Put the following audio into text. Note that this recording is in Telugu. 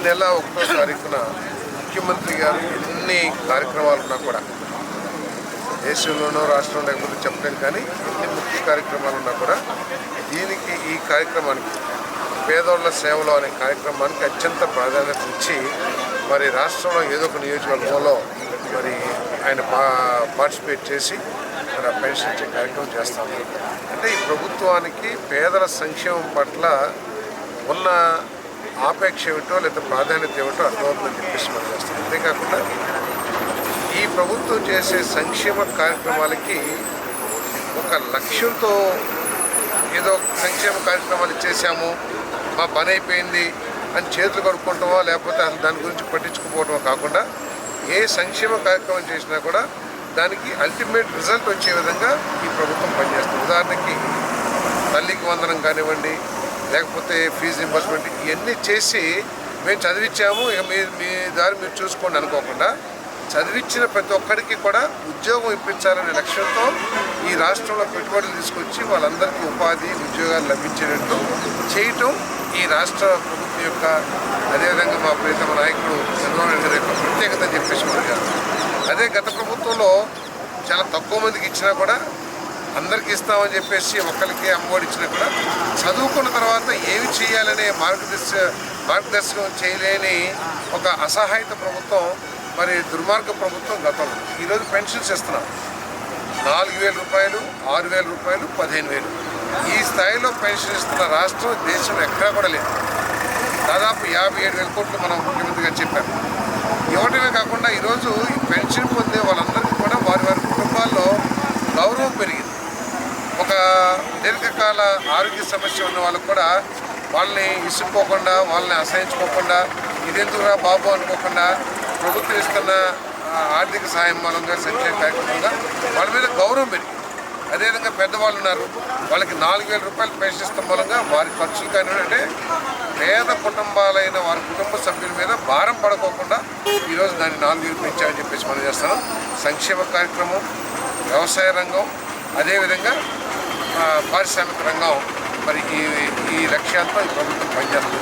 నెల 1వ తారీఖున ముఖ్యమంత్రి గారు ఎన్ని కార్యక్రమాలు ఉన్నా కూడా దేశంలోనో రాష్ట్రంలో లేకపోతే చెప్పలేను, కానీ ఎన్ని ముఖ్య కార్యక్రమాలు ఉన్నా కూడా ఈ కార్యక్రమానికి పేదోళ్ల సేవలో అనే కార్యక్రమానికి అత్యంత ప్రాధాన్యత ఇచ్చి మరి రాష్ట్రంలో ఏదో ఒక నియోజకవర్గంలో మరి ఆయన పార్టిసిపేట్ చేసి మరి పెన్షన్ ఇచ్చే కార్యక్రమం చేస్తాము. అంటే ఈ ప్రభుత్వానికి పేదల సంక్షేమం పట్ల ఉన్న ఆపేక్ష ఏమిటో లేదా ప్రాధాన్యత ఏమిటో అర్థమవుతుందని చెప్పేసి మనం చేస్తాం. అంతేకాకుండా ఈ ప్రభుత్వం చేసే సంక్షేమ కార్యక్రమాలకి ఒక లక్ష్యంతో ఏదో సంక్షేమ కార్యక్రమాలు ఇచ్చేసాము, మా పని అయిపోయింది అని చేతులు కడుక్కుంటామో లేకపోతే అసలు దాని గురించి పట్టించుకుపోవటమో కాకుండా ఏ సంక్షేమ కార్యక్రమం చేసినా కూడా దానికి అల్టిమేట్ రిజల్ట్ వచ్చే విధంగా ఈ ప్రభుత్వం పనిచేస్తుంది. ఉదాహరణకి తల్లికి వందనం కానివ్వండి, లేకపోతే ఫీజు రింబర్స్మెంట్, ఇవన్నీ చేసి మేము చదివించాము, ఇక మీ దారి మీరు చూసుకోండి అనుకోకుండా చదివించిన ప్రతి ఒక్కరికి కూడా ఉద్యోగం ఇప్పించాలనే లక్ష్యంతో ఈ రాష్ట్రంలో పెట్టుబడులు తీసుకొచ్చి వాళ్ళందరికీ ఉపాధి ఉద్యోగాలు లభించేటట్టు చేయటం ఈ రాష్ట్ర ప్రభుత్వం యొక్క, అదేవిధంగా మా ప్రియతమ నాయకుడు చంద్రబాబు నాయుడు గారి యొక్క ప్రత్యేకత అని చెప్పేసి మనం చేస్తాం. అదే గత ప్రభుత్వంలో చాలా తక్కువ మందికి ఇచ్చినా కూడా అందరికీ ఇస్తామని చెప్పేసి ఒక్కరికి అమ్మఒడి ఇచ్చినా కూడా చదువుకున్న తర్వాత ఏమి చేయాలనే మార్గదర్శకం చేయలేని ఒక అసహాయత ప్రభుత్వం, మరి దుర్మార్గ ప్రభుత్వం గతంలో. ఈరోజు పెన్షన్స్ ఇస్తున్నాం 4,000 రూపాయలు, 6,000 రూపాయలు, 15,000. ఈ స్థాయిలో పెన్షన్ ఇస్తున్న రాష్ట్రం దేశంలో ఎక్కడా కూడా లేదు. దాదాపు 57,000 కోట్లు మనం ముఖ్యమంత్రి గారు చెప్పారు. ఇవ్వటమే కాకుండా ఈరోజు ఈ పెన్షన్ పొందే వాళ్ళందరికీ కూడా వారి కుటుంబాల్లో గౌరవం పెరిగింది. ఒక దీర్ఘకాల ఆరోగ్య సమస్య ఉన్న వాళ్ళకు కూడా వాళ్ళని ఇసుక్కోకుండా, వాళ్ళని అసహించుకోకుండా, ఇదెందుకురా బాబు అనుకోకుండా ప్రభుత్వం ఇస్తున్న ఆర్థిక సాయం మూలంగా, సంక్షేమ కార్యక్రమంగా వాళ్ళ మీద గౌరవం పెరిగింది. అదేవిధంగా పెద్దవాళ్ళు ఉన్నారు, వాళ్ళకి 4,000 రూపాయలు పెన్షన్ ఇస్తాం మూలంగా వారి ఖర్చులు కానివ్వండి, అంటే పేద కుటుంబాలైన వారి కుటుంబ సభ్యుల మీద భారం పడుకోకుండా ఈరోజు దాన్ని 4,000 పెంచామని చెప్పేసి మనం చేస్తున్నాం. సంక్షేమ కార్యక్రమం, వ్యవసాయ రంగం, అదేవిధంగా పారిశ్రామిక రంగం, మరి ఈ లక్ష్యాలతో ఈ ప్రభుత్వం పనిచేస్తుంది.